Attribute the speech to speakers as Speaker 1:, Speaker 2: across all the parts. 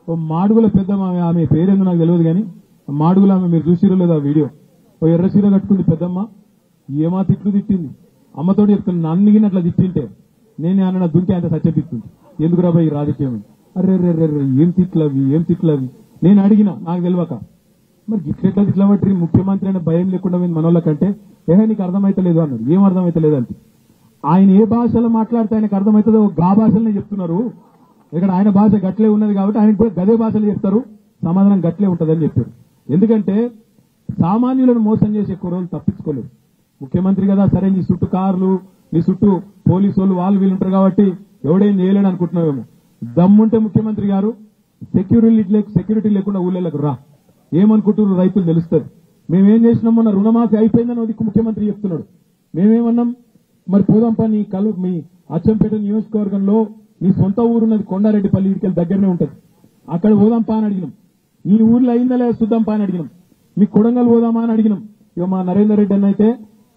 Speaker 1: ఓ మాడుగుల పెద్ద ఆమె పేరేందో నాకు తెలియదు కానీ మాడుగుల ఆమె మీరు చూసిరో లేదు ఆ వీడియో. ఓ ఎర్ర చీర కట్టుకుంది పెద్దమ్మ, ఏమా తిట్లు తిట్టింది. అమ్మతోటి చెప్తుంది నన్నుగినట్లా తిట్టింటే నేను అన్న దుంకే అంత సత్యపిస్తుంది. ఎందుకు రాబాయి ఈ రాజకీయం? అర్రే ఏం తిట్లవి నేను అడిగినా నాకు తెలియక. మరి గిట్లెట్లా తిట్ల పట్టి ముఖ్యమంత్రి అనే భయం లేకుండా మనోళ్ళకంటే నీకు అర్థమైతలేదు అన్నాడు. ఏం అర్థమైతలేదు అంటే ఆయన ఏ భాషలో మాట్లాడితే ఆయనకు అర్థమవుతుందో గా భాషలనే చెప్తున్నారు. ఇక్కడ ఆయన భాష గట్లే ఉన్నది కాబట్టి ఆయన కూడా గదే భాషలు చెప్తారు, సమాధానం గట్లే ఉంటుందని చెప్పారు. ఎందుకంటే సామాన్యులను మోసం చేసి ఎక్కువ రోజులు తప్పించుకోలేదు. ముఖ్యమంత్రి కదా సరే నీ చుట్టూ కార్లు నీ చుట్టూ పోలీసు వాళ్ళు వీళ్ళు ఉంటారు కాబట్టి ఎవడేం చేయలేడు అనుకుంటున్నావేమో. దమ్ముంటే ముఖ్యమంత్రి గారు సెక్యూరిటీ లేకుండా ఊళ్ళకు రా, ఏమనుకుంటున్నారు రైతులు తెలుస్తుంది. మేమేం చేసినాం మొన్న రుణమాఫీ అయిపోయిందని ఒక ముఖ్యమంత్రి చెప్తున్నాడు. మేమేమన్నాం మరి పోదాంపా మీ అచ్చంపేట నియోజకవర్గంలో నీ సొంత ఊరున్నది కొండారెడ్డిపల్లి ఇటుకెళ్ళి దగ్గరనే ఉంటది, అక్కడ పోదాంపా అని అడిగినాం. నీ ఊర్లో అయిందా లేదా చూద్దాంపా అని అడిగినాం. మీకు కొడంగల్ పోదామా అని అడిగినాం. ఇక మా నరేందర్ రెడ్డి అన్న అయితే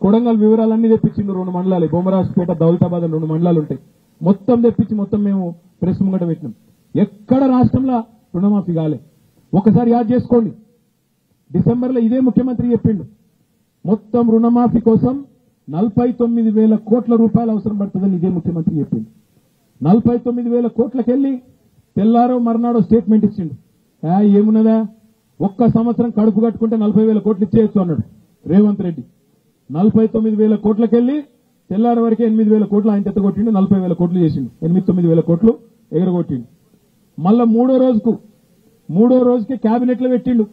Speaker 1: కొడంగల్ వివరాలన్నీ తెప్పించిండు. 2 మండలాలు బొమ్మరాజుపేట దౌలతాబాద్ 2 మండలాలు ఉంటాయి. మొత్తం తెప్పించి మొత్తం మేము ప్రెస్ ముంగట పెట్టినాం. ఎక్కడ రాష్ట్రంలో రుణమాఫీ కాలే. ఒకసారి యాద్ చేసుకోండి, డిసెంబర్లో ఇదే ముఖ్యమంత్రి చెప్పిండు మొత్తం రుణమాఫీ కోసం 49,000 కోట్ల రూపాయలు అవసరం పడుతుందని ఇదే ముఖ్యమంత్రి చెప్పిండు. 49,000 కోట్లకెళ్లి తెల్లారో మర్నాడో స్టేట్మెంట్ ఇచ్చిండు. ఏమున్నదా ఒక్క సంవత్సరం కడుపు కట్టుకుంటే 40,000 కోట్లు ఇచ్చేయచ్చు అన్నాడు రేవంత్ రెడ్డి. 49,000 కోట్లకెళ్లి తెల్లారి వరకే 8,000 కోట్లు ఆయన ఎత్తగొట్టిండు. 40,000 కోట్లు చేసిండు. 8-9,000 కోట్లు ఎగరగొట్టిండు. మళ్ళా మూడో రోజుకి క్యాబినెట్ లో పెట్టిండు.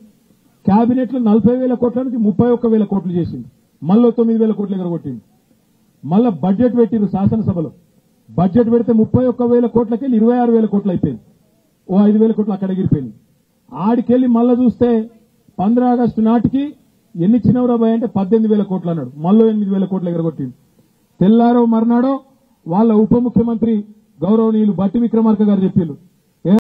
Speaker 1: క్యాబినెట్ లో 40,000 కోట్ల నుంచి 31,000 కోట్లు చేసిండు. మళ్ళీ 9,000 కోట్లు ఎగరగొట్టిండు. మళ్ళా బడ్జెట్ పెట్టిండు శాసనసభలో. బడ్జెట్ పెడితే 31,000 కోట్లకెళ్ళి 26,000 కోట్లు అయిపోయింది. ఓ 5,000 కోట్లు అక్కడ ఎగిరిపోయింది. ఆడికెళ్లి మళ్ళా చూస్తే 15 ఆగస్టు నాటికి ఎన్ని ఇచ్చినవరా భయ అంటే 18,000 కోట్లు అన్నాడు. మళ్ళీ 8,000 కోట్లు ఎగరగొట్టిండు. తెల్లారో మర్నాడో వాళ్ళ ఉప ముఖ్యమంత్రి గౌరవనీయులు బట్టి విక్రమార్క గారు చెప్పారు